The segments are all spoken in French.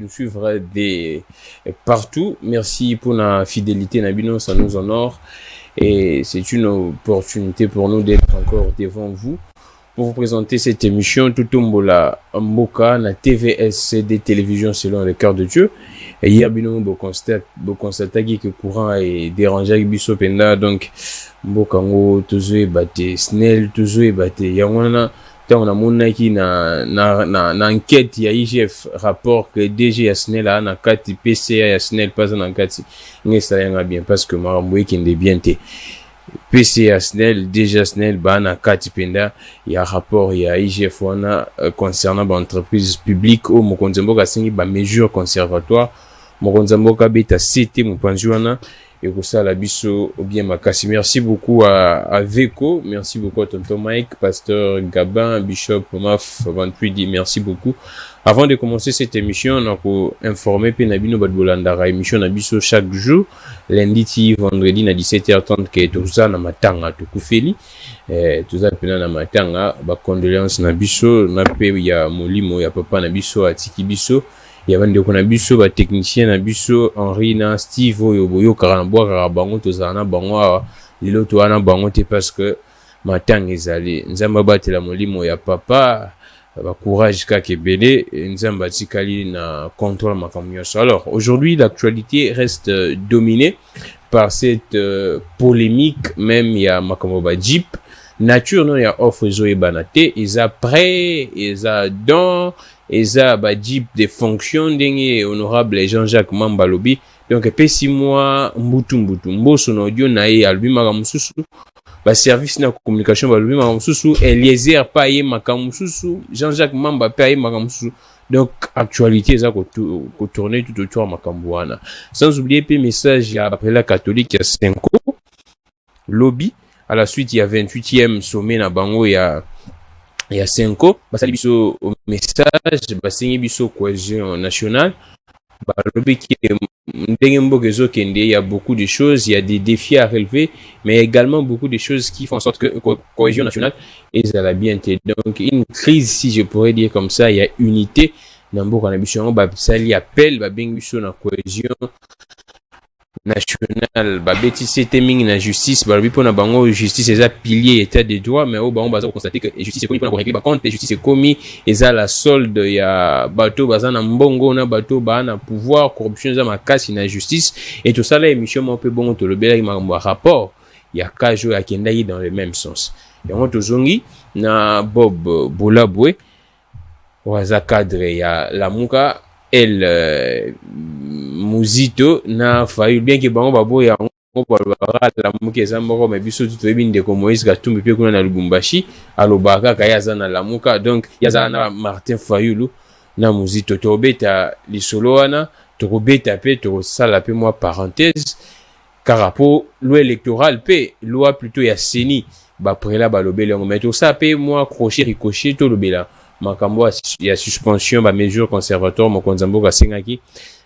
nous suivre partout. Merci pour la fidélité, Nabino, ça nous honore. Et c'est une opportunité pour nous d'être encore devant vous pour vous présenter cette émission Tutumbola Mboka na TVSCD Télévision selon le cœur de Dieu. Et hier, bino bo constater que courant est dérangé avec biso penda, donc Mboka ngo tozwe bate snell tozwe bate yangwana on a monaki na enquête ya IGF rapport que DG ya snell a na kati PCA ya snell pas na kati ngesa yanga bien parce que marambo ekende bien te PCA snell DG snell ba na kati penda ya rapport ya IGF wana concernant ba entreprise publique au mokonzi mboka singi ba mesure conservatoire mokonzi mboka beta cité mopanzi wana et pour ça la biso ou bien makasi. Merci beaucoup à Veko, merci beaucoup à tonton Mike, pasteur Gabin, Bishop Maf 28 merci beaucoup. Avant de commencer cette émission, on a informé Penabino Badbolandara émission na biso chaque jour lundi vendredi na 17h30 que tout ça na matanga to kufeli tout ça pena na matanga ba condoléances na biso na pe ya molimo ya papa na biso atiki biso ya bande ko na biso ba technicien na biso Henri na Steve oyo boyo karana boka bango tozana bango lilo to ana bango te parce que matanga ezali nzamba batela molimo ya papa ba courage ka kebele nzamba tikali na contrôle makamyo. Alors aujourd'hui l'actualité reste dominée par cette polémique même ya makambo ba Jeep nature non ya offre zo ebanate isa prêt isa don eza ba Jeep de fonction ndenge honorable Jean-Jacques Mambalobi donc pesi moi mbutu mboso na audio na ye albi makamususu ba service na communication ba albi makamususu Eliezer pa ye makamususu Jean-Jacques Mamba pa ye makamususu donc actualité eza ko tourner tout autour makambo wana sans oublier pe message ya après la catholique ya 5 lobby à la suite il y a 28e sommet na bango ya 5 basali biso message basengi biso cohésion nationale balobi ki ndenge mboka ezokende il y a beaucoup de choses il y a des défis à relever mais également beaucoup de choses qui font en sorte que cohésion nationale ezala bien te donc une crise si je pourrais dire comme ça il y a unité na mboka na biso basali appel babengi biso na cohésion national babeti c'était mingi na justice balobi pona bango justice eza pilier état de droit mais au bango baza constater que justice est commis pour régler ba compte justice est commis eza la solde ya bato baza na mbongo na bato ba na pouvoir corruption eza makasi na justice et tout ça là émission mo pe bongo to lobela makambo rapport ya kajo ya kendaki dans le même sens yango tozongi na Bob Bolabwe waza cadre ya Lamuka el Muzito na fayu bien que bango babo ya ngobala la muke zamboko mais biso tout ebinde ko Moïse Katumbi pe kuna na Lubumbashi alobaka kayaza na Lamuka donc yaza na Martin Fayulu na Muzito tobeta lisolo wana tobeta pe to sala pe moi parenthèse car rapport loi électorale pe loi plutôt ya Seni ba prela ba lobela mais tout ça pe moi crochet ricochet to lobela makambo ya suspension ba mesure conservatoire mokonzamboka sengaki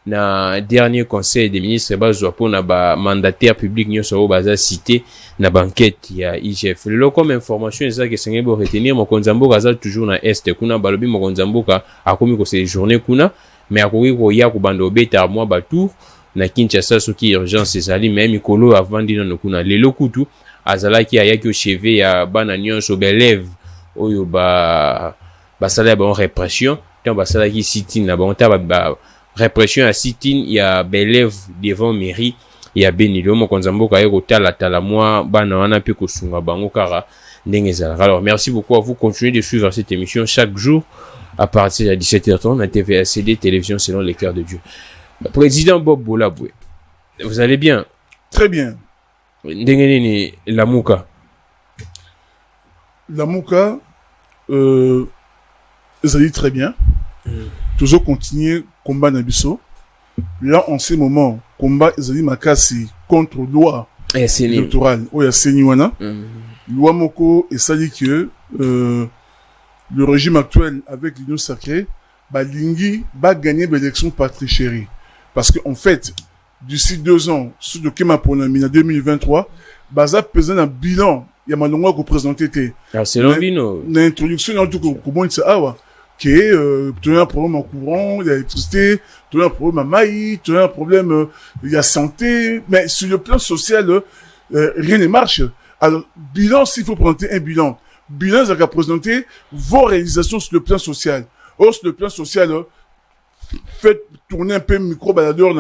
na dernier conseil des ministres bazwa pona ba mandataire public nyoso baza cité na banquette ya IGF le comme information eza que sengebo retenir mokonzamboka za toujours na est kuna balobi mokonzamboka akomi ko séjourner kuna mais akoki ko ya ko bando beta moi ba tour na Kinshasa soki urgence ezali même ikolo avant dino kuna lelo kutu azalaki ayaki au chevet ya bana nyonso belève oyo ba basala ba répression tant basala ki sit-in na ba ba répression à sit-in ya belève devant mairie ya Benilo mokonzamboka yeko tala moi bana wana pe ko sunga bango kara ndenge zala. Alors merci beaucoup à vous, continuez de suivre cette émission chaque jour à partir de 17h30 na TVSCD Télévision selon les cœurs de Dieu. Président Bob Bolabwe, vous allez bien? Très bien. Ndenge nini Lamuka? Lamuka ça dit très bien. Toujours continuer combat Nabiso. Là, en ce moment, combat Ezali Makasi contre loi électorale. Oh, il y a Seniwana. Loi Moko et ça dit que le régime actuel avec l'Union sacrée, Lingui va gagner l'élection par tricherie. Parce qu'en fait, d'ici 2 ans, sur le Kema Ponami en 2023, Baza pesant un bilan, il y a Manonga qui présenté. C'est l'envino. L'introduction, en tout cas, comment il s'est que tu as un problème en courant, l'électricité, tu as un problème à Maï, tu as un problème, il y a santé, mais sur le plan social, rien ne marche. Alors, bilan, s'il faut présenter un bilan, ça va présenter vos réalisations sur le plan social. Or, sur le plan social, faites tourner un peu micro-baladeur,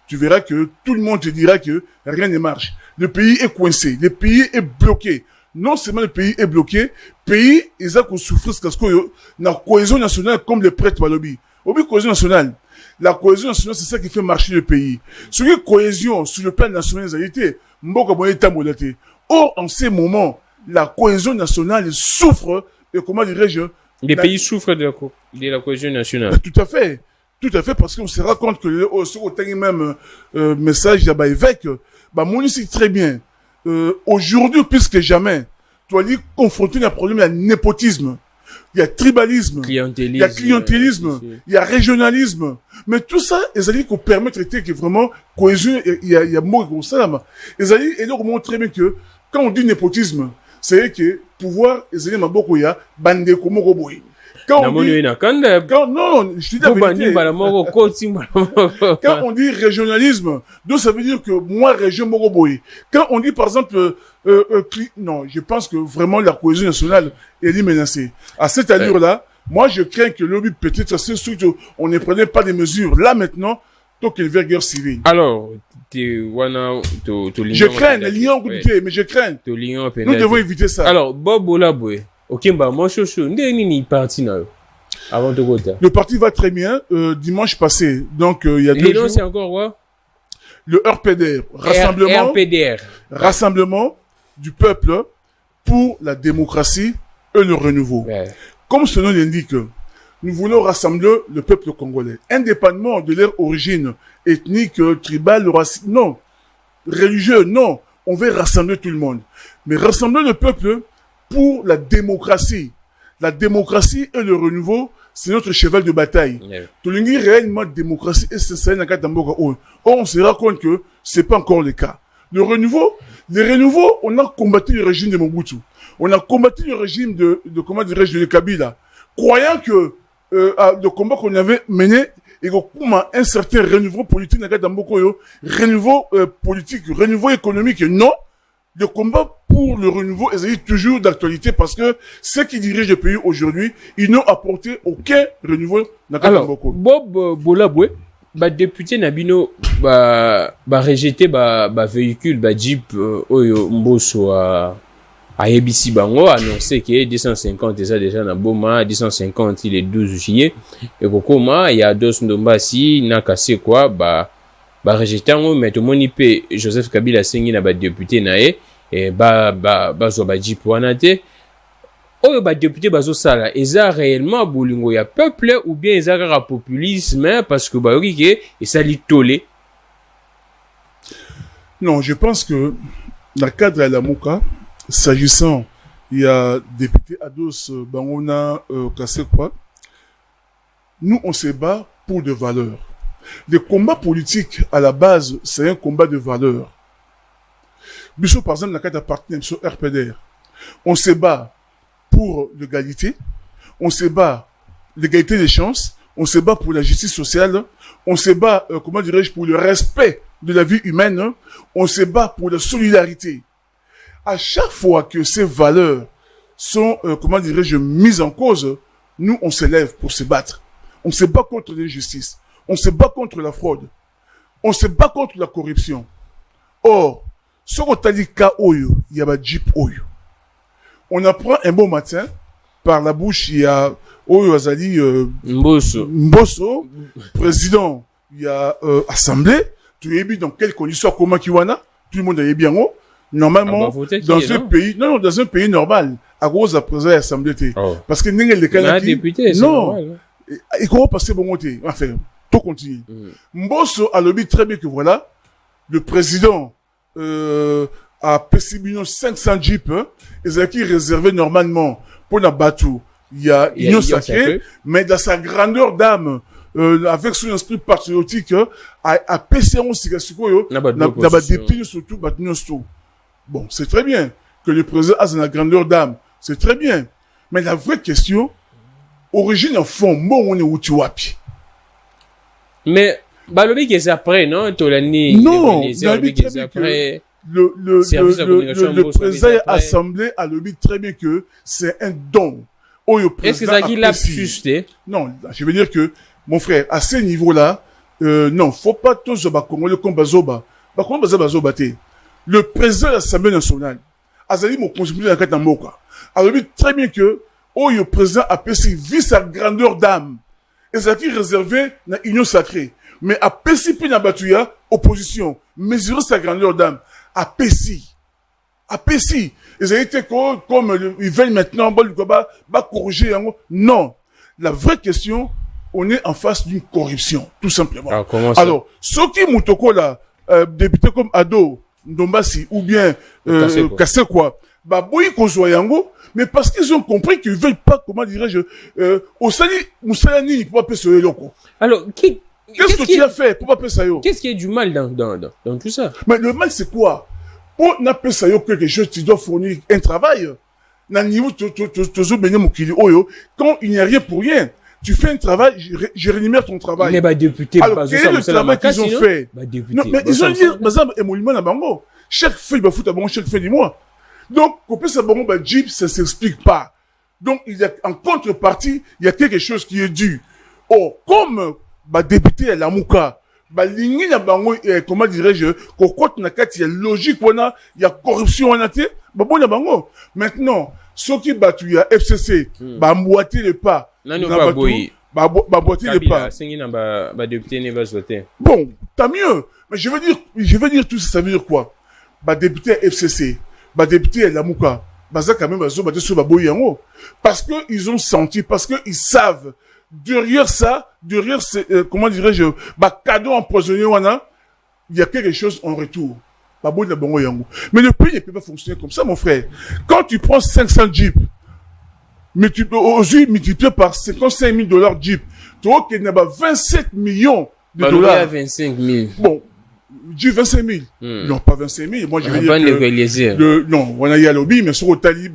tu verras que tout le monde te dira que rien ne marche. Le pays est coincé, le pays est bloqué. Non seulement le pays est bloqué, pays, ils ont souffert parce que la cohésion nationale, comme les prêtres Balobi. Obi cohésion nationale. La cohésion nationale, c'est ça qui fait marcher le pays. Sur la cohésion, sur le plan national, or, en ces moments, la cohésion nationale souffre, et comment dirais-je, les pays souffrent de la cohésion nationale. Tout à fait. Tout à fait, parce qu'on se rend compte que sur le même message d'Abba évêque, mon c'est très bien. Aujourd'hui, plus que jamais, tu vas confronter un problème, il y a népotisme, il y a tribalisme, il y a clientélisme, il y a régionalisme. Mais tout ça, ils allaient qu'on permettre que vraiment, cohésion, il y a mot comme ça, ils allaient, et donc, très bien que, quand on dit népotisme, c'est que pouvoir, ils allaient m'aboko ya, bande comme roboy. Quand on dit, non, je te dis la vérité. Quand on dit régionalisme, donc ça veut dire que moi, région Moroboy. Quand on dit, par exemple, non, je pense que vraiment la cohésion nationale est menacée. À cette allure-là, moi, je crains que le but, peut-être, c'est surtout, on ne prenait pas des mesures. Là, maintenant, tant qu'il y a une guerre civile. Alors, je crains, les liens goûtés, mais je crains. Nous devons éviter ça. Alors, Bob Olaboué. Ok, moi, avant de voter. Le parti va très bien. Dimanche passé, donc il y a 2 jours. C'est encore quoi? Le RPDR, Rassemblement du peuple pour la démocratie et le renouveau. Ouais. Comme ce nom l'indique, nous voulons rassembler le peuple congolais, indépendamment de leur origine ethnique, tribale, raciale, non, religieux, non. On veut rassembler tout le monde, mais rassembler le peuple pour la démocratie. La démocratie et le renouveau, c'est notre cheval de bataille. Tout le monde réellement démocratie et c'est ça. Or, on se rend compte que c'est pas encore le cas. Le renouveau, on a combattu le régime de Mobutu. On a combattu le régime de comment dirais-je, de Kabila. Croyant que, le combat qu'on avait mené, et qu'on a un certain renouveau politique, renouveau politique, renouveau économique, non. Le combat pour le renouveau est toujours d'actualité parce que ceux qui dirigent le pays aujourd'hui, ils n'ont apporté aucun renouveau. Alors, Bob Bolaboué, député Nabino, rejeté, véhicule, Jeep, Oyo, Mboso, à ABC Bango, annoncé qu'il y a 250, déjà, na Boma, 250, il est 12 juillet. Et Kokoma, il y a 2 Ndombasi, n'a cassé quoi, rejeté mais tout le monde peut Joseph Kabila sengi na député nae et zo Jeep wana te oyo député bazo sala eza réellement bolingo ya peuple ou bien eza kaka populisme parce que bayoki ke esali tolé. Non, je pense que dans le cadre de la Mouka, s'agissant il y a député Ados Bangona Kassekwa, nous on se bat pour des valeurs. Le combat politique, à la base, c'est un combat de valeurs. Bissot, par exemple, dans le cadre d'appartenir sur RPDR, on se bat pour l'égalité, on se bat l'égalité des chances, on se bat pour la justice sociale, on se bat, comment dirais-je, pour le respect de la vie humaine, on se bat pour la solidarité. À chaque fois que ces valeurs sont, comment dirais-je, mises en cause, nous, on s'élève pour se battre. On se bat contre l'injustice. On se bat contre la fraude. On se bat contre la corruption. Or, ce qu'on t'a dit Oyo, il y a Jeep Oyo. On apprend un bon matin, par la bouche, il y a Oyo Azali Mboso, président, il y a Assemblée, tu es bien dans quelles conditions, comment Kiwana, tout le monde est bien haut. Normalement, dans un pays, non, dans un pays normal, à cause de la présidence de l'Assemblée. Parce que n'est-ce pas le député, non. Et comment passer bon côté? Enfin, tout continue. Mboso a lobby très bien que voilà, le président a Pessibino 500 jeeps, ils ont qui réservé normalement pour la bateau. Il y a Union Sacrée, mais dans sa grandeur d'âme, avec son esprit patriotique, à Pesséron Sikasikoyo, n'a dépinu surtout, bon, c'est très bien que le président a la grandeur d'âme, c'est très bien. Mais la vraie question, origine en fond, bon, on est où tu wapi. Mais balobi que c'est après non Tolani non après le président assemblée a le dit très bien que c'est un don. Est-ce que ça qui l'a juste? Non, je veux dire que mon frère à ce niveau-là non, faut pas tous Congolais comme Bazoba. Le président de l'Assemblée nationale Azali mon contribué à la Moka. A le dit très bien que le président a perçu vu sa grandeur d'âme. Et ça qui est réservé dans l'union sacrée. Mais a perçu puis dans Batuya, opposition, mesurer sa grandeur d'âme. A perçu. Et ça a été comme ils veulent maintenant, corriger. Non. La vraie question, on est en face d'une corruption, tout simplement. Alors, ceux qui Moutoko là, député comme Ado, Ndombasi, ou bien, Kassekwa, boyi Kozoyango, mais parce qu'ils ont compris qu'ils veulent pas, comment dirais-je, Moussalani, il peut pas payer ce loko. Alors, qu'est-ce que tu as fait pour pas payer ça yo? Qu'est-ce qui est du mal dans tout ça? Mais le mal, c'est quoi? Pour n'a pas ça yo quelque chose, tu dois fournir un travail. Quand il n'y a rien pour rien, tu fais un travail, je rémunère ton travail. Mais bah, député, alors, quel est le travail qu'ils ont fait? Non, mais ils ont dit, par exemple, chaque feuille, chaque fin du mois. Donc, couper ça, Jeep, ça s'explique pas. Donc, il y a, en contrepartie, il y a quelque chose qui est dû. Oh, comme, député à la Mouka, comment dirais-je, il y a logique, il y a corruption, maintenant, ceux qui battent, il y a FCC, boiter les pas. Boiter les pas. Bon, tant mieux. Mais je veux dire tout ça, ça veut dire quoi? Député à FCC, député à la Mouka, quand même, parce que ils ont senti, parce que ils savent, derrière comment dirais-je, cadeau empoisonné, il y a quelque chose en retour. Mais le pays ne peut pas fonctionner comme ça, mon frère. Quand tu prends 500 jeeps, multiplié par $55 000 jeep, tu vois qu'il y a 27 millions de dollars. 25 000. Bon, dis 25 000. Non, pas 25 000. Moi, je vais dire non, on a eu à lobby, mais sur le tali,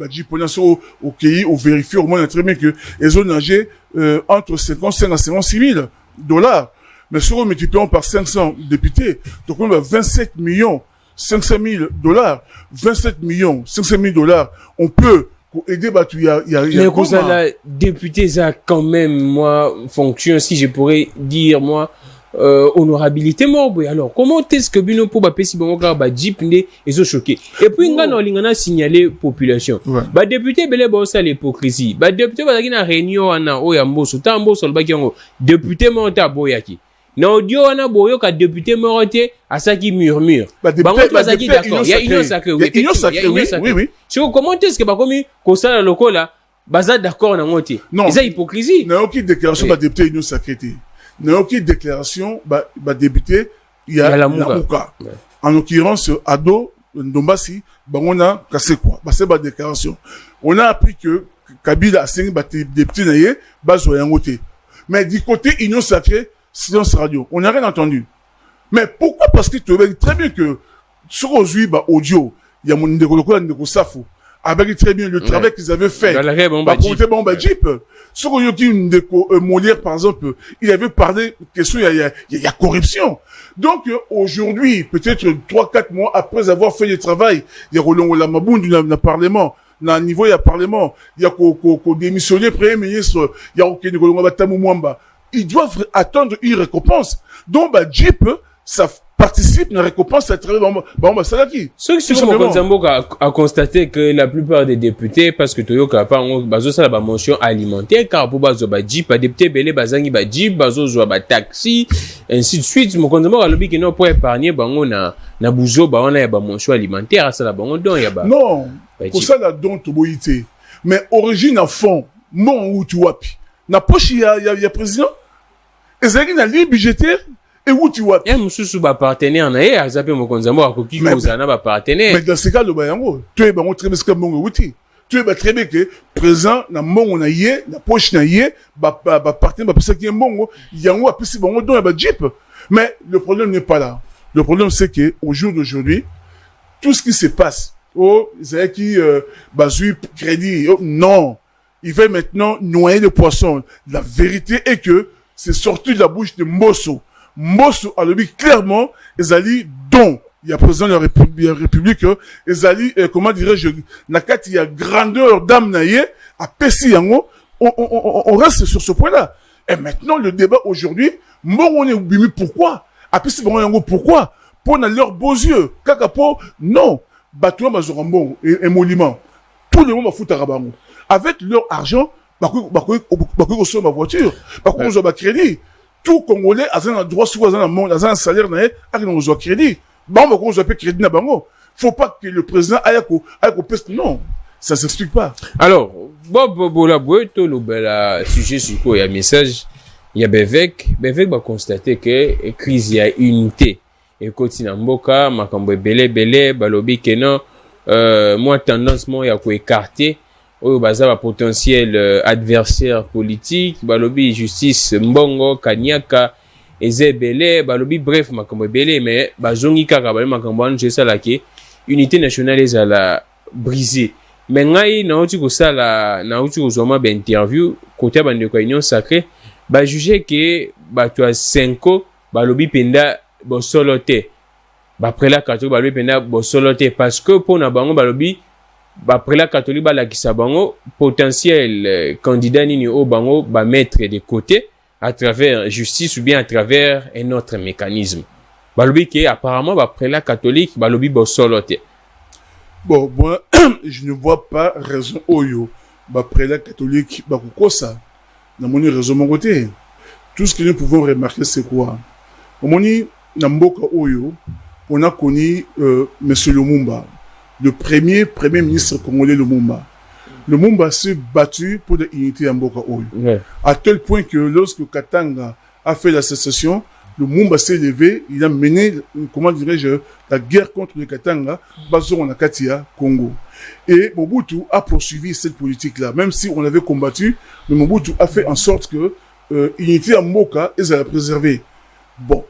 au pays, on vérifie au moins très bien que les ont nagé, entre 55 à 56 000 dollars. Mais sur multiplié par 500 députés, donc on a 27 millions, 500 000 dollars, 27 millions, 500 000 dollars. On peut, pour aider, il y a mais comme ça, la députée, ça, quand même, moi, fonction, si je pourrais dire, moi, honorabilité morbe. Alors, comment est-ce que Bino pour si bon Jeep né ils ont choqué. Et puis on a signalé population. Député belé ça l'hypocrisie. Député qui na réunion ana o ya mboso tambo sol ba kiango. Député monta boyaki. Na audio ana boyo ka député monté à ça qui murmure. Bango bazaki d'accord. Il y a union sacrée. Oui. Sur comment est-ce que comme ko ça loko là baza d'accord na ngoti. C'est hypocrisie. Na aucune déclaration député union sacrée. N'a aucune déclaration, député, il y a la Mouka. Ouais. En l'occurrence, Ado, Ndombasi, on a cassé quoi? C'est ma déclaration. On a appris que Kabila a signé député naïe, Bazoyangote. Mais du côté Union Sacrée, silence radio. On n'a rien entendu. Mais pourquoi? Parce que tu vois très bien que, sur aujourd'hui, audio, il y a mon Ndeko Safo. Avec très bien le travail qu'ils avaient fait. Jeep. Sur Molière, par exemple, il avait parlé question, il y a corruption. Donc, aujourd'hui, peut-être 3-4 mois après avoir fait le travail, il y a Roland Olamaboun dans le Parlement. Dans le niveau, il y a Parlement. Il y a démissionné Premier ministre. Il y a Roland Batamouamba. Ils doivent attendre une récompense. Donc, Jeep, ça participe à la récompense à travers Salaki. Ce qui a constaté que la plupart des députés, parce que Toyoka pas bazo ça la mention alimentaire, car pour bazo Jeep, député belé bazangi Jeep, bazo zo taxi, ainsi de suite. Mon consommant a lobby qui non pour épargner bango na bouzo on a mention alimentaire, ça la bango don ya ba. Non, pour ça la don toboité. Mais origine à fond, mon ou tu wapi. Na poche il y a président. Et ça qui na ligne budgétaire. Et où tu vois? Moussou partenaire na a zappé mon konzamo a koki kozana ba partenaire. Mais dans ce cas le bayango, tu es bango très bien que mon outil. Tu es très bien que présent na mon na yé, na poche na yé, ba partenaire ba pesa qui est mongo, yango a pesi bango don ba Jeep. Mais le problème n'est pas là. Le problème c'est que au jour d'aujourd'hui, tout ce qui se passe, c'est qui bazui crédit, non, il va maintenant noyer le poisson. La vérité est que c'est sorti de la bouche de Mbosso. Mbosso a lobby clairement, ezali don. Il y a président de la République, ezali, comment dirais-je, nakati, il y a grandeur d'âme naïe, à Pessi yango, on reste sur ce point-là. Et maintenant, le débat aujourd'hui, on est oublié pourquoi? À Pessi yango, pourquoi? Pour leurs beaux yeux. Kakapo, non. Batoua Mazorambon, et Moliment. Tout le monde va foutre à Rabango. Avec leur argent, on soit ma voiture, on soit ma crédit. Tout Congolais a un droit sur un salaire, on soit crédit. On soit crédit na bango. Faut pas que le président aille au peste. Non. Ça s'explique pas. Alors, le sujet sur quoi il y a un message. Il y a Bevec va constater que crise, il y a unité. Et continue mboka, makambo belé, balobi kenan, moi tendance il y a quoi écarter. Oyo baza ba potentiel adversaire politique, balobi justice mbongo kanyaka ezebele balobi bref makambo belé mais bazongi kaka ba makambo anje sala ke unité nationale ezala brisée. Mais ngai na uti ko sala na uti ko zoma ba interview côté ba ndeko union sacrée ba juger que ba toi 5 balobi penda bo solote ba prela catholique balobi penda bo solote parce que pour na bango balobi après la catholique ba la kisabango potentiel candidat nini au bango ba mettre de côté à travers justice ou bien à travers un autre mécanisme balobi que apparemment après la catholique balobi bo solote. Bon moi je ne vois pas raison oyo ba après la catholique ba kokosa na moni raison mon côté. Tout ce que nous pouvons remarquer c'est quoi moni na mboka oyo on a connu monsieur Lumumba, le premier ministre congolais Lumumba. Lumumba s'est battu pour l'unité à Mboka Oyo. Ouais. À tel point que lorsque Katanga a fait la sécession, Lumumba s'est levé, il a mené, comment dirais-je, la guerre contre le Katanga, basé en Akatia, Congo. Et Mobutu a poursuivi cette politique-là, même si on avait combattu, mais Mobutu a fait en sorte que l'unité à Mboka, ils allaient la préserver. Bon,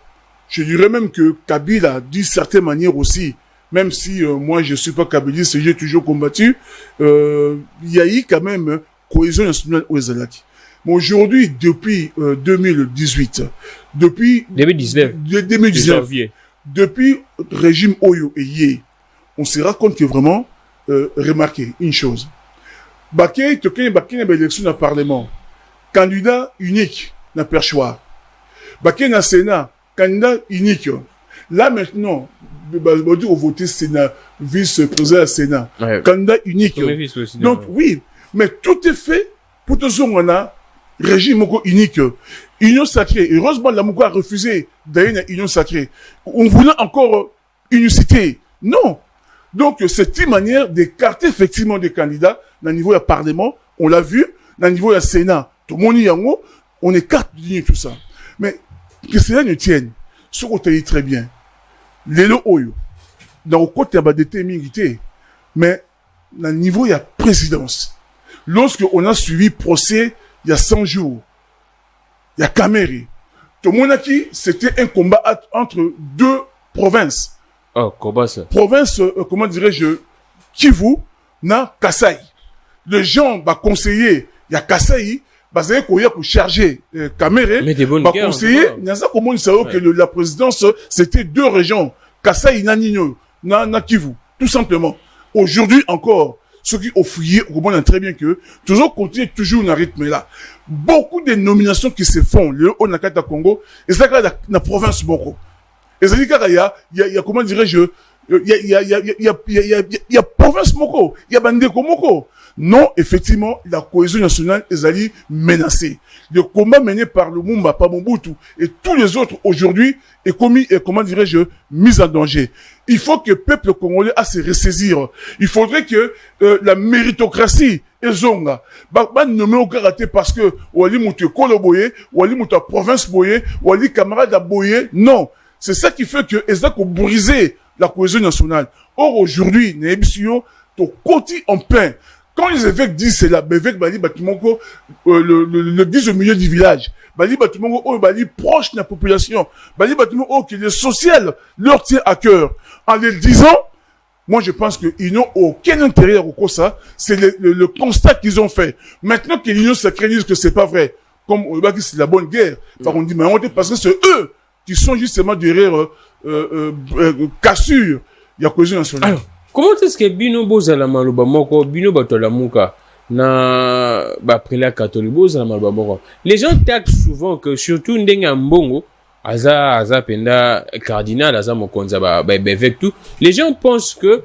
je dirais même que Kabila, d'une certaine manière aussi, même si moi je suis pas kabyliste et j'ai toujours combattu, il y a eu quand même cohésion nationale aux Zalaki. Mais aujourd'hui, depuis 2018, depuis 2019, depuis régime Oyo et Yé, on se rend compte que vraiment, remarquez une chose. Baké, n'a élection dans le Parlement. Candidat unique, n'a pas choix. Baké dans le Sénat, candidat unique. Là maintenant, on vote Sénat, vice-président Sénat, ouais. Candidat unique. Donc oui, mais tout est fait pour tout ce qu'on a, régime unique, union sacrée. Heureusement, la Mouko a refusé d'aller une union sacrée. On voulait encore unicité. Non. Donc c'est une manière d'écarter effectivement des candidats dans le niveau du Parlement. On l'a vu, dans le niveau du Sénat. Tout le monde y a on écarte tout ça. Mais que cela ne tienne, ce qu'on t'a dit très bien. Lelo Oyo, dans le côté de la déterminité, mais dans le niveau il y a présidence. Lorsqu'on a suivi procès il y a 100 jours, il y a Kameri. Tout le monde a dit c'était un combat entre deux provinces. Oh, combat ça. Province, comment dirais-je, Kivu, na Kasai. Les gens va conseiller, il y a Kasai, bah c'est qu'on pour charger Kamere, bah conseiller, il y a ça comment il savait que la présidence c'était deux régions, Kasai na Nino, na Kivu, tout simplement. Aujourd'hui encore, ceux qui ont fouillé, on comprend très bien que toujours continue toujours dans rythme là. Beaucoup de nominations qui se font, le Onakata Congo, et ça la province Boko. Et ça dit qu'il y a comment dirais-je, il y a province Moko, il y a Bandeko Moko. Non, effectivement, la cohésion nationale est allée menacée. Le combat mené par le Lumumba, par Mobutu et tous les autres aujourd'hui est commis et comment dirais-je, mis en danger. Il faut que le peuple congolais a se ressaisir. Il faudrait que la méritocratie et zonga, nommé au karaté parce que Wali Moutou Kolo Boye, Wali Moutou province Boye, Wali camarade à Boye. Non, c'est ça qui fait que Ezak a brisé la cohésion nationale. Or aujourd'hui, Néébisio, ton côté en pain. Quand les évêques disent cela, l'évêque Bali Batumongo le disent au milieu du village. Bali Batumongo, Bali proche de la population. Bali Batumongo, qui le social leur tient à cœur. En les disant, moi je pense qu'ils n'ont aucun intérêt à ça. C'est le constat qu'ils ont fait. Maintenant que l'union sacrée dit que c'est pas vrai, comme on va dire c'est la bonne guerre, on dit mais on dit parce que c'est eux qui sont justement derrière cassure ya cohésion nationale. Alors, comment est-ce que bino bozala maloba moko bino batola muka na après la catholique bozala maloba moko? Les gens taxent souvent que surtout ndenga mbongo aza penda cardinal aza mokonza ba évêque tout. Les gens pensent que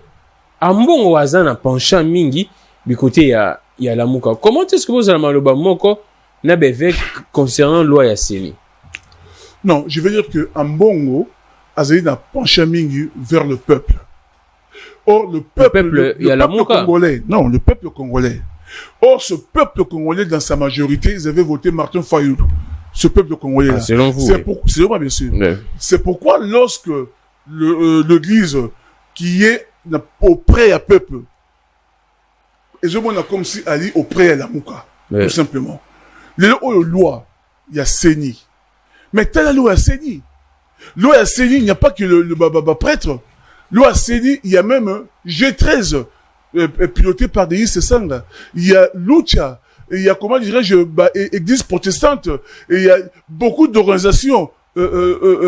ambongo aza na penchant mingi du côté ya la muka. Comment est-ce que bozala maloba moko na évêque concernant loi ya Seni? Non, je veux dire que ambongo azali na penchant mingi vers le peuple. Or, le peuple congolais, non, le peuple congolais. Or, ce peuple congolais, dans sa majorité, ils avaient voté Martin Fayulu. Ce peuple congolais-là. Selon vous. Selon moi, bien sûr. Ouais. C'est pourquoi, lorsque l'église qui est auprès à peuple, et je vois comme si Ali auprès à la Mouka, tout simplement. Les lois, il y a Seni. Mais telle la loi Seni. Loi Seni, il n'y a pas que le prêtre. Loi Seni, il y a même G13 piloté par des Sanga. Il y a Lucha, il y a comment dirais-je, église protestante, et il y a beaucoup d'organisations.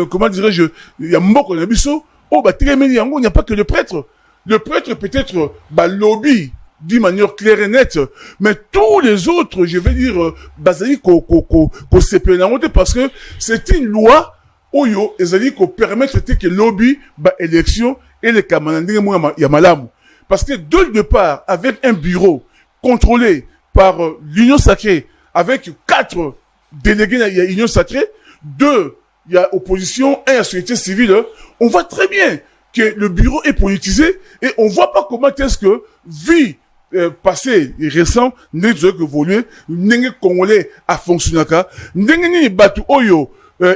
Comment dirais-je, il y a Mboko Nabiso. Oh il n'y a pas que le prêtre. Le prêtre peut-être lobby d'une manière claire et nette, mais tous les autres, je vais dire, basali ko parce que c'est une loi oyo ezali ko permettre que lobby élection et les camarades yamalamu. Parce que dès le départ, avec un bureau contrôlé par l'Union Sacrée, avec 4 délégués à l'Union Sacrée, 2, il y a opposition, 1 à la société civile, on voit très bien que le bureau est politisé et on voit pas comment est-ce que, vu passé et récent, n'est que évolué, n'est congolais a fonctionné, n'est ni batu oyo,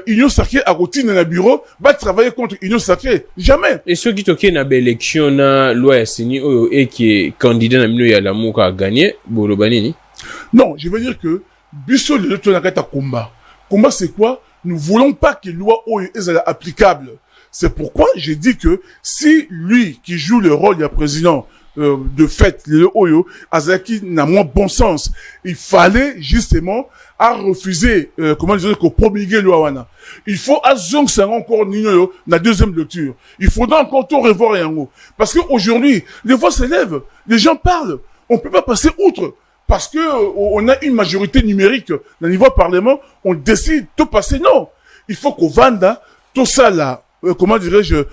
Union Sacrée à routine dans le bureau, va travailler contre Union Sacrée. Jamais. Et ceux qui toquent na élection na loi Seni oyo et qui est candidat na mino ya la Mouka a gagné, bolobanini? Non, je veux dire que, biso le tonakata combat. Combat c'est quoi? Nous voulons pas que loi oyo est applicable. C'est pourquoi j'ai dit que si lui qui joue le rôle du président de fait, le Oyo, Azaki n'a moins bon sens. Il fallait justement à refuser, comment dire, qu'on promulguer le Hawana. Il faut à Zong encore Nino, la deuxième lecture. Il faudra encore tout revoir et en haut. Parce qu'aujourd'hui, les voix s'élèvent, les gens parlent. On peut pas passer outre. Parce que on a une majorité numérique dans le niveau parlement, on décide tout passer. Non. Il faut qu'on vende tout ça là. Comment dirais-je,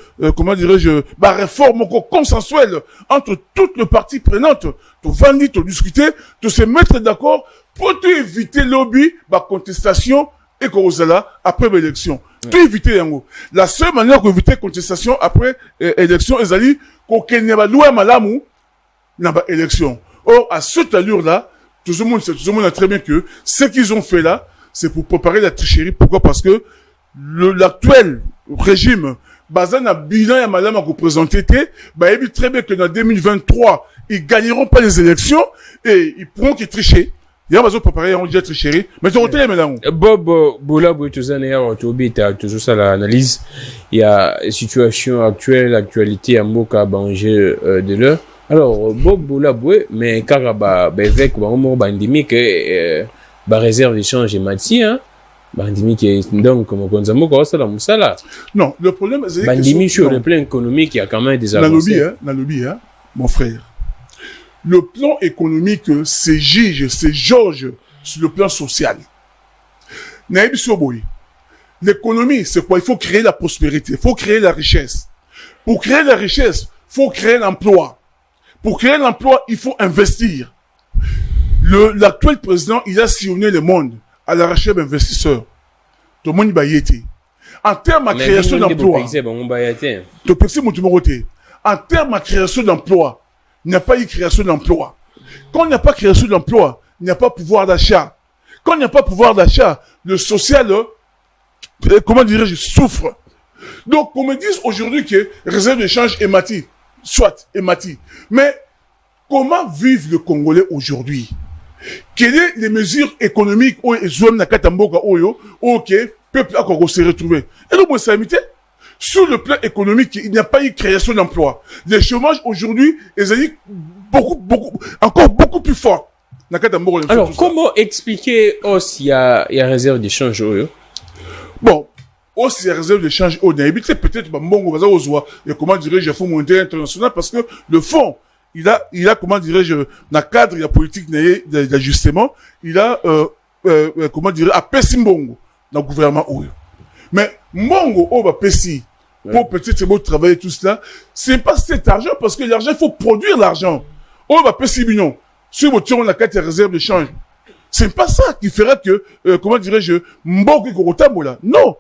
réforme consensuelle entre toutes les parties prenantes, tout vendre, tout discuter, tout se mettre d'accord pour tout éviter lobby, contestation et cause-là après l'élection. Tout éviter yango. La seule manière d'éviter contestation après élection, est d'aller qu'on n'y ait pas loi malamu, n'a pas élection. Or, à cette allure-là, tout le monde a très bien que ce qu'ils ont fait là, c'est pour préparer la tricherie. Pourquoi? Parce que l'actuel régime, basé na bilan ya madame à représenter, il dit très bien que dans 2023, ils gagneront pas les élections et ils pourront qu'ils tricher. Il y a besoin de préparer un déjà tricherie. Mais tu retiens maintenant. Bob, Bola, toujours ça l'analyse. Il y a situation actuelle, actualité à Mboka, Banger, de l'heure. Alors, Bob, Bola, mais car, avec, bandimi, que, réserve d'échange et mati, hein. Bandimi qui est donc comme Gonzamo ça la musala. Non, le problème c'est Bandimi sur le plan économique, il y a quand même des avancées. Lobby, mon frère. Le plan économique c'est Georges sur le plan social. L'économie, c'est quoi? Il faut créer la prospérité, il faut créer la richesse. Pour créer la richesse, il faut créer l'emploi. Pour créer l'emploi, il faut investir. L'actuel président, il a sillonné le monde à la recherche d'investisseurs. Tout le monde y été. En termes de création d'emploi, en termes de création d'emploi, il n'y a pas eu création d'emploi. Quand il n'y a pas création d'emploi, il n'y a pas pouvoir d'achat. Quand il n'y a pas pouvoir d'achat, le social, comment dirais-je, souffre. Donc, on me dit aujourd'hui que réserve d'échange est mati. Soit, est mati. Mais, comment vivent le Congolais aujourd'hui? Quelles sont les mesures économiques où peuple a se retrouver? Et donc, on s'est invité. Sur le plan économique, il n'y a pas eu création d'emploi. Le chômage aujourd'hui est encore beaucoup plus fort. Alors, comment expliquer aussi il y a réserve d'échange? Bon, aussi réserve de change au Naïbi, c'est peut-être Mbongo Baza Ozoa, et comment dirais-je, Fonds monétaire international, parce que le fonds, il a, comment dirais-je, dans le cadre de la politique d'ajustement, il a, comment dirais-je, à Pessi Mbongo, dans le gouvernement Oyo. Mais Mbongo, va Pessi, pour peut-être beau travailler tout cela, c'est pas cet argent, parce que l'argent, il faut produire l'argent. Va Pessi Bignon, sur votre on a 4 réserves de change. C'est pas ça qui ferait que, comment dirais-je, Mbongo Korotambola. Non!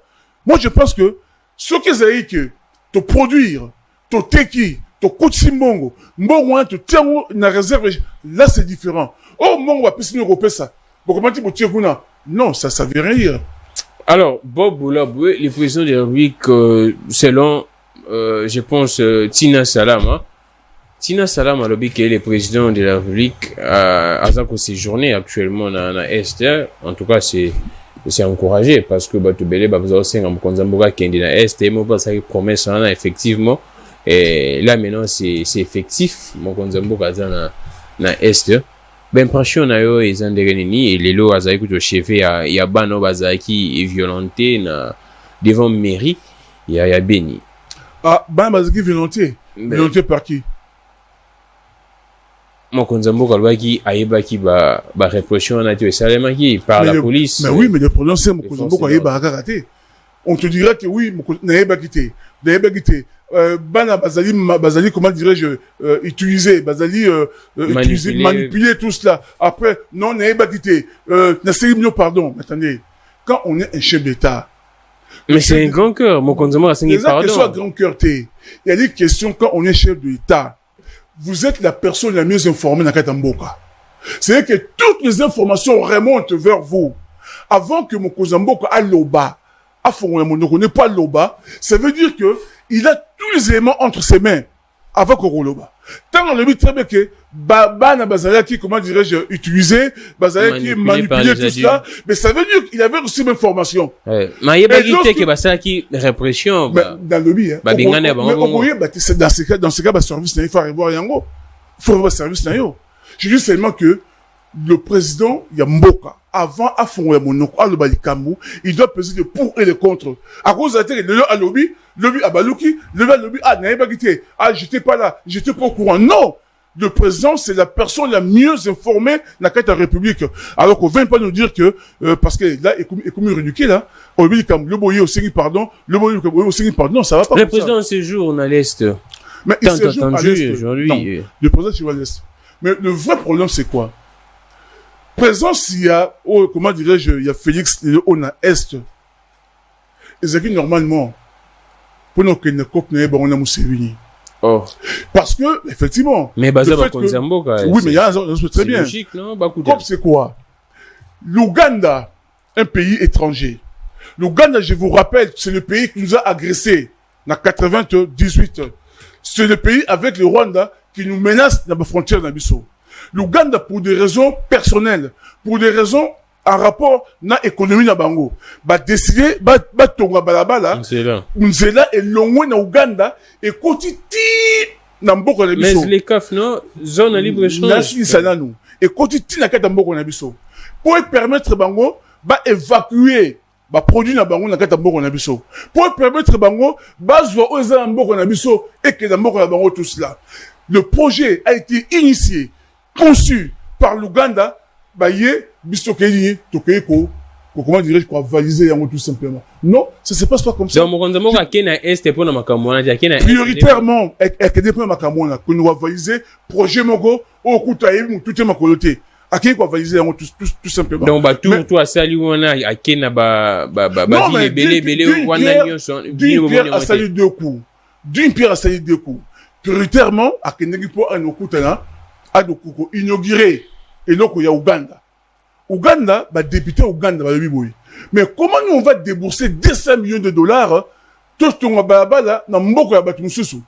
Moi, je pense que ce qu'ils ont que te produire, te teki, te coûter Mbongo, Mbongo, te tiens une réserve, là, c'est différent. Oh, Mbongo va plus nous ça. Bon, comment tu peux tirer Kuna? Non, ça veut rien dire. Alors, Bob Boulaboué, le président de la République, selon, je pense, Tina Salam, hein. Tina Salam a lobby qui est le président de la République, à séjourné actuellement dans Est. En tout cas, c'est encouragé parce que Batubele va vous aussi en Konzamboga qui est dans Est et moi ça promesse effectivement et là maintenant c'est effectif mon Konzamboga dans Est ben pression na yo ezanderenini et lelo azaki kuto chef ya bano bazaki violenté na devant mairie ya Beni ban bazaki violenté par qui Mokonzamboka alobaki ayebaki ba répression na tio salemaki par la police. Mais oui, mais le problème c'est Mokonzamboka ayebaka raté. On te dira que oui, n'ayebaki te. Bana bazali comment dirais-je utiliser, manipuler tout cela. Après non n'ayebaki te. Na pardon, attendez. Quand on est un chef d'État. Mais c'est un grand cœur, Mokonzamboka c'est pardon. Que soit grand cœur il y a des questions quand on est chef d'État. Vous êtes la personne la mieux informée dans Katamboka. C'est-à-dire que toutes les informations remontent vers vous. Avant que Mokonzamboka a l'oba, ne connaît pas l'oba, ça veut dire que il a tous les éléments entre ses mains avant qu'on l'oba. Tant on le dit très bien que Bana Bazalaki, comment dirais-je, utilisé, Bazalaki manipulé tout ça, mais ça veut dire qu'il avait reçu l'information. Mais il y a pas que Bazalaki répression. Dans le bi, hein. Dans ce cas, service n'a pas voir yango. Faut voir service n'a yo. Je dis seulement que le président Yamboka, avant à fond ya monoko, à le balikambu, il doit peser le pour et le contre. À cause de le lobby à Balouki, le lobby n'a pas quitté. J'étais pas là, j'étais pas au courant. Non! Le président, c'est la personne la mieux informée dans la République. Alors qu'on ne vient pas nous dire que, parce que là, est comme réduqué, là, on dit comme le boyer au Séguin, pardon, non, ça va pas. Le président séjourne à l'Est. Mais il séjourne à l'Est aujourd'hui. Le président séjourne à l'Est. Mais le vrai problème, c'est quoi? Présent, s'il y a, comment dirais-je, il y a Félix, on a Est. Et normalement, pour nous que nous copions, on a Moussevini. Oh. Parce que, effectivement. Mais basé sur Konzamboka. Oui, mais il y a un très bien. C'est logique, non? Comme c'est quoi? L'Ouganda, un pays étranger. L'Ouganda, je vous rappelle, c'est le pays qui nous a agressés. En 98. C'est le pays avec le Rwanda qui nous menace dans la frontière d'Abisso. L'Ouganda, pour des raisons personnelles, pour des raisons en rapport na économie na bango, décider, tonga balabala, nzela et longwe na Ouganda, et koti na mboko na biso. Mais les CAF, non? Zone à libre-échange. Nasi sananu. Et koti na kata mboko na biso. Pour permettre bango, évacuer, produit na bango na kata mboko na biso. Pour permettre bango, zwa oza na mboko na biso, et que na mboko na bango tout cela. Le projet a été initié, conçu par l'Ouganda, comment dirais-je, quoi, valiser tout simplement. Non, ça se passe pas comme ça. Prioritairement, que nous va valiser, projet Mogo, au coup tout est ma coloté. À qui quoi valiser tout simplement. Donc, tout à sali wana, à qui n'a d'une pierre à salir deux coups. D'une pierre à salir deux coups. Prioritairement, à qui n'a pas un okutana, à dokuko inauguré. Et donc, il y a Ouganda. Ouganda, député Ouganda, mais comment nous on va débourser 200 millions de dollars, tout ce qu'on va là, dans Mboko ya batu mususu?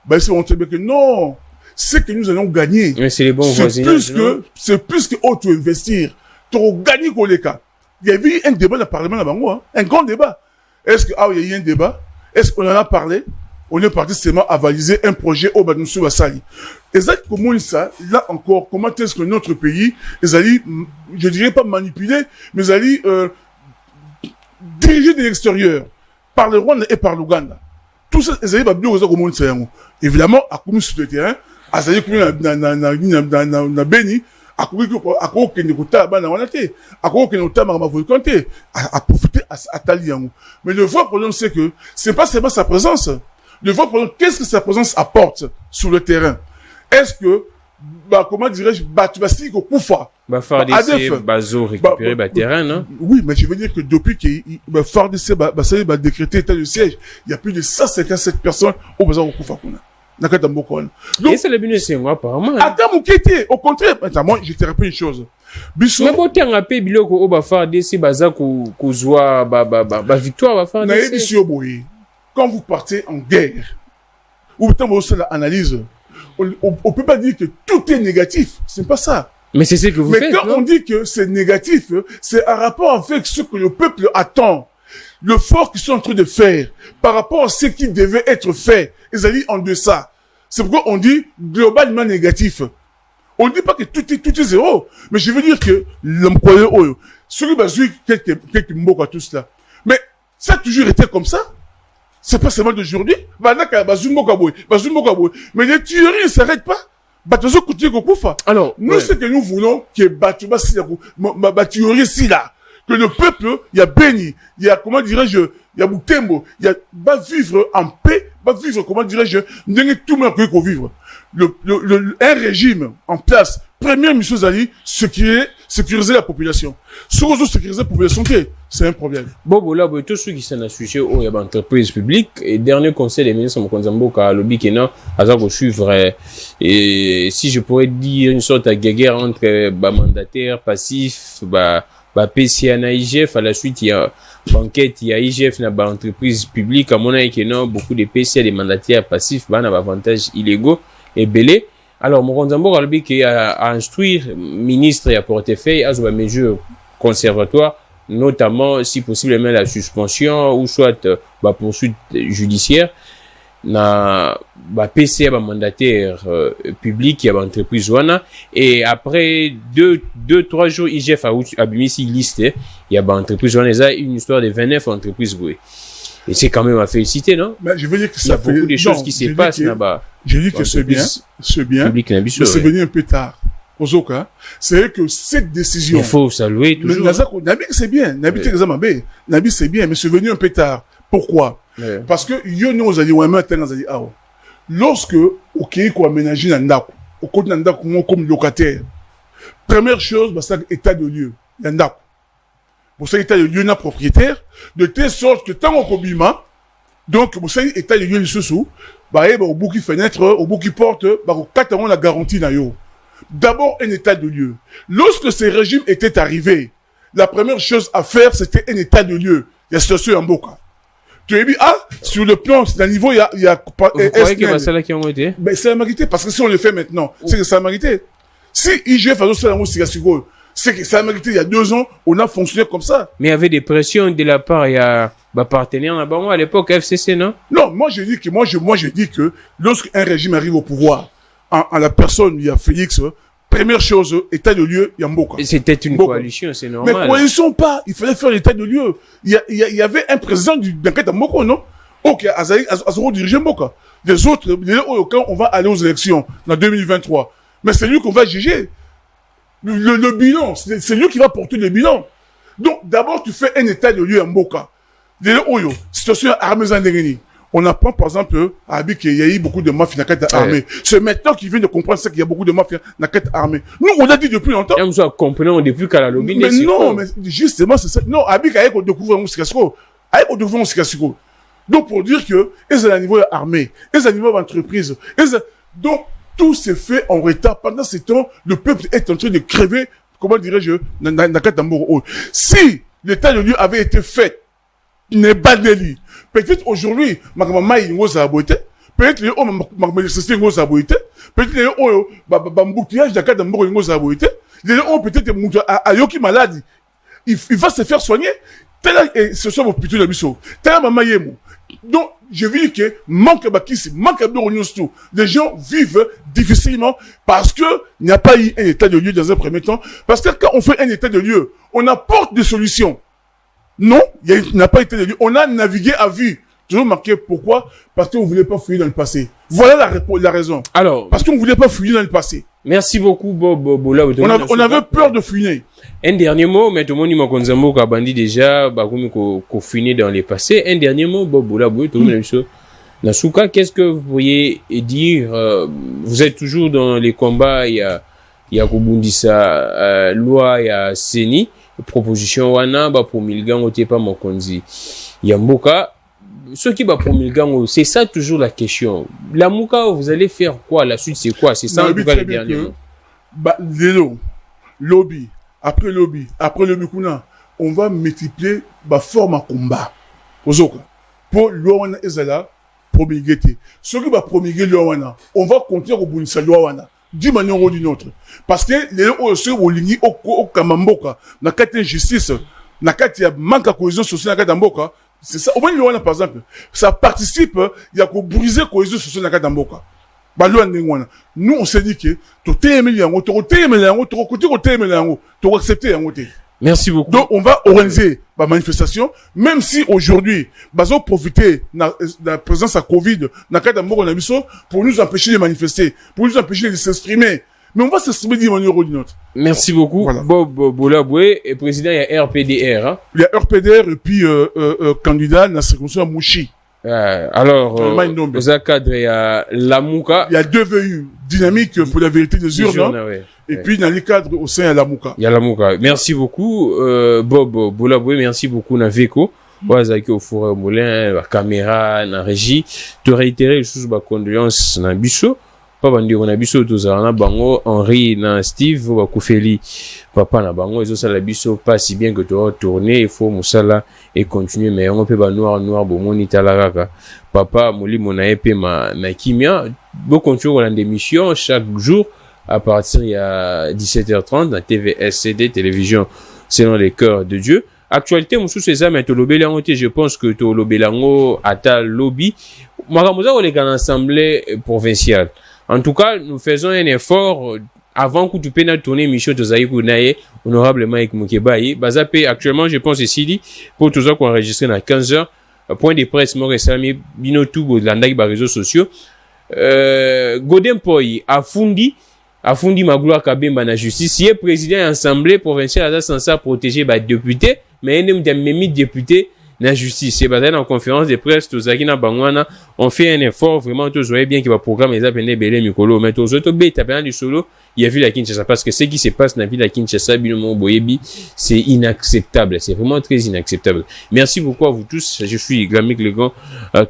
On sait bien que non, c'est que nous allons gagner. Mais c'est les bons voisinages. C'est plus que auto-investir. Tu vas gagner pour les cas. Il y a eu un débat dans le Parlement là-bas, un grand débat. Est-ce que, il y a eu un débat? Est-ce qu'on en a parlé? On est parti seulement à valiser un projet au Badoussou Bassali. Et ça, comment ça, là encore, comment est-ce que notre pays, ils allaient, je dirais pas manipuler, mais ils allaient, diriger de l'extérieur. par le Rwanda et par l'Ouganda. Tout ça, ils arrivent à bien aux monde évidemment, à commis sur le terrain, à ça y est, na Beni, à profiter à Taliango. Mais le vrai problème, c'est que c'est pas seulement sa présence. Le vrai problème, qu'est-ce que sa présence apporte sur le terrain? Est-ce que, comment dirais-je, tu vas signer au Koufa? FARDC, Bazo récupérer terrain, non? Oui, mais je veux dire que depuis que FARDC va décréter état de siège, il y a plus de 157 personnes au Bazo au Koufa. Donc, et c'est le but de ce mois, apparemment. Attends, mon kété, au contraire. Attends, moi, je te rappelle une chose. Mais bon, t'es en paix, biloko, au FARDC, Baza, Kouzoua, victoire, FARDC. Quand vous partez en guerre, ou quand vous faites l'analyse, on peut pas dire que tout est négatif. C'est pas ça. Mais c'est ce que vous faites. Mais quand on dit que c'est négatif, c'est un rapport avec ce que le peuple attend. Le fort qu'ils sont en train de faire, par rapport à ce qui devait être fait, ils allaient en deçà. C'est pourquoi on dit globalement négatif. On ne dit pas que tout est zéro. Mais je veux dire que l'homme croyait, celui qui a quelques mots à tout cela. Mais ça a toujours été comme ça. C'est pas seulement d'aujourd'hui. Mais les tueries ne s'arrêtent pas. Alors, nous, ce que nous voulons, que que le peuple, il y a Beni, il y a, comment dirais-je, il y a Boutembo, il y a, va vivre en paix, va vivre, comment dirais-je, tout le monde peut vivre. Un régime en place, première mission Zali, sécuriser la population. Sécuriser la population, c'est un problème. Bon, là, tous ceux qui sont associés aux entreprises publiques, et dernier conseil des ministres, Mokonzambo, à Lobby Kena, à ça suivre, et si je pourrais dire une sorte de guerre entre, mandataires, passifs, PCA na IGF, à la suite, il y a banquette, il y a IGF, na entreprise publique, à mon avis, qu'il y a beaucoup de PCA, des mandataires passifs, na avantages illégaux et belés. Alors, Mokonzambo, Albi, qui a instruire, ministre et à portefeuille, à des mesures conservatoires, notamment, si possible, même la suspension, ou soit, poursuite judiciaire, na PCA mandataire public il y a entreprise wana et après 2-3 jours IGF a mis ici liste il y a entreprise wana ça une histoire de 29 entreprises et c'est quand même à féliciter non mais je veux dire que ça il y a beaucoup de choses qui se passent là-bas. Je dis que c'est bien mais c'est venu un peu tard Ozoka, c'est que cette décision il faut saluer toujours Nabi c'est bien Nabi c'est bien mais c'est venu un peu tard. Pourquoi? Parce que nous allons lorsque OK ko aménager na ndako au côté na ndako comme locataire première chose c'est état de lieu na ndako pour ça état de lieu na propriétaire de telle sorte que tant qu'on bima donc pour ça état de lieu sous au bout qui fenêtre au bout qui porte on la garantie na yo d'abord un état de lieu lorsque ces régimes étaient arrivés la première chose à faire c'était un état de lieu il y a situation en Boka. Tu as dit, sur le plan, d'un niveau, il y a, vous croyez que c'est là qui ont été? Ben, c'est la mérité, parce que si on le fait maintenant, c'est que ça a mérité. Si IGF a aussi c'est que ça a mérité il y a 2 ans, on a fonctionné comme ça. Mais il y avait des pressions de la part, il y a, partenaire là-bas, moi, à l'époque, FCC, non? Non, moi, je dis que lorsqu'un régime arrive au pouvoir, en la personne, il y a Félix, première chose, état de lieu, il y a Mboka. C'était une coalition, c'est normal. Mais coalition pas, il fallait faire l'état de lieu. Il y avait un président d'enquête à Mboka, non? Ok, Azoro dirigeait Mboka. Les autres, quand on va aller aux élections, en 2023. Mais c'est lui qu'on va juger. Le bilan, c'est lui qui va porter le bilan. Donc, d'abord, tu fais un état de lieu à Mboka. Situation armée Zandengeni. On apprend, par exemple, à Abi qu'il y a eu beaucoup de mafias dans la armée. C'est maintenant qu'ils viennent de comprendre ça qu'il y a beaucoup de mafias dans la armée. Nous, on l'a dit depuis longtemps. Nous comprenons depuis qu'à la lobby. Mais non, mais justement, c'est ça. Non, Abi qu'il y a qu'on découvre un Sikasiko. Donc, pour dire que, ils sont à niveau armée, ils sont à niveau entreprise. Donc, tout s'est fait en retard. Pendant ce temps, le peuple est en train de crever, comment dirais-je, dans la si l'état de lieu avait été fait, n'est pas délit. Peut-être aujourd'hui, ma maman est une saboté. Peut-être les hommes, ma manifestation est une saboté. Peut-être les hommes, bamboukiage d'accord dans une saboté. Les hommes peut-être à yoki malade. Il va se faire soigner. Ce soit plutôt la mission. Tel maman yemo. Donc, je veux dire que manque de les gens vivent difficilement parce que il n'y a pas eu un état de lieu dans un premier temps. Parce que quand on fait un état de lieu, on apporte des solutions. Non, il n'a pas été déduit. On a navigué à vue. Toujours marqué pourquoi? Parce qu'on ne voulait pas fouiller dans le passé. Voilà la raison. Alors. Parce qu'on ne voulait pas fouiller dans le passé. Merci beaucoup, Bob. On avait peur de fouiner. Un dernier mot, mais tout le monde m'a konzambo ka bandi déjà, qu'on fouiner dans le passé. Un dernier mot, Bob Boulaboué, tout le monde. Nasuka, qu'est-ce que vous pourriez dire? Vous êtes toujours dans les combats, il y a Kubundisa, loi, il y a Seni, proposition wana, promulgan, otepa mokonzi. Yamboka, ceux qui promulgan, c'est ça toujours la question. La Mouka, vous allez faire quoi? La suite, c'est quoi? C'est ça, en tout cas, le dernier mot. Lobby, après lobby, kuna, on va multiplier, forme à combat. Pour l'Ouana Ezala, promulguer. Ceux qui va promulguer l'Ouana, on va continuer au bout de l'Ouana. D'une manière ou d'une autre. Parce que les gens au ligni au Kamamboka, na kati injustice, na kati ya manque de cohésion sociale na kati mboka, c'est ça. Au moins l'Ouana par exemple, ça participe, il y a qu'on briser cohésion sociale na kati mboka. Nous on s'est dit que tout est aimé yango, tout est aimé yango, tout est aimé yango, tout accepter yango. Merci beaucoup. Donc, on va organiser la manifestation, même si aujourd'hui, bazo profiter de la présence à Covid, pour nous empêcher de manifester, pour nous empêcher de s'exprimer. Mais on va s'exprimer d'une manière ou d'une autre. Merci beaucoup. Voilà. Bob Boulaboué, et président, il y a RPDR, hein? Il y a RPDR et puis, candidat, dans la circonscription à Mouchi. Alors, dans un cadre, il y a Lamouka. Il y a 2 VU, dynamique pour la vérité des urnes. Et puis, dans les cadres, au sein, il y a Lamouka. Il y a Lamouka. Merci beaucoup, Bob Boulaboué. Merci beaucoup, Naveco. Wazaki au four au moulin, la caméra, la régie. Te réitérer les choses, condoléances, na biso. Papa ndi on a biso tozala na bango Henri na Steve va kufeli papa na bango ezo sala biso pas si bien que tu retourner il faut musala et continuer mais on peut ba noir bomoni talaraka papa molimo na epé na kimia bo continuer dans l'émission chaque jour à partir il y a 17h30 dans TVSCD télévision selon les cœurs de Dieu. Actualité musu ces âmes tolobelango je pense que tolobelango ata lobby makamuza o les grandes assemblées provinciales. En tout cas, nous faisons un effort avant que tu puisses tourner Michel Tozaïkou Naye, honorablement avec Moukebaye. Bazapé, actuellement, je pense ici, pour tout ça qu'on enregistre à 15h, point de presse, Maurice Salami, Binotou, de l'Andaï, par réseaux sociaux. Godin Poy, Afundi Magloire Kabemba na justice, si est président de l'Assemblée provinciale, censé protéger les députés, mais il y a même députés na justice. C'est basé en conférence de presse, tous qui na bangwana, on fait un effort, vraiment, tous voyez bien qu'il va programme les appels belé mikolo, mais tous autres bêtes, tapant du solo, il y a vu la Kinshasa, parce que ce qui se passe dans la ville de Kinshasa, Binomo Boyebi, c'est inacceptable, c'est vraiment très inacceptable. Merci beaucoup à vous tous, je suis Glamik Legon,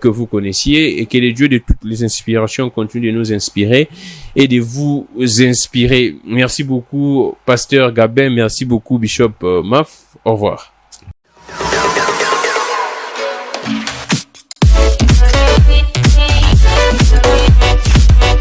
que vous connaissiez, et que les dieux de toutes les inspirations continuent de nous inspirer, et de vous inspirer. Merci beaucoup, Pasteur Gabin, merci beaucoup, Bishop Maf, au revoir.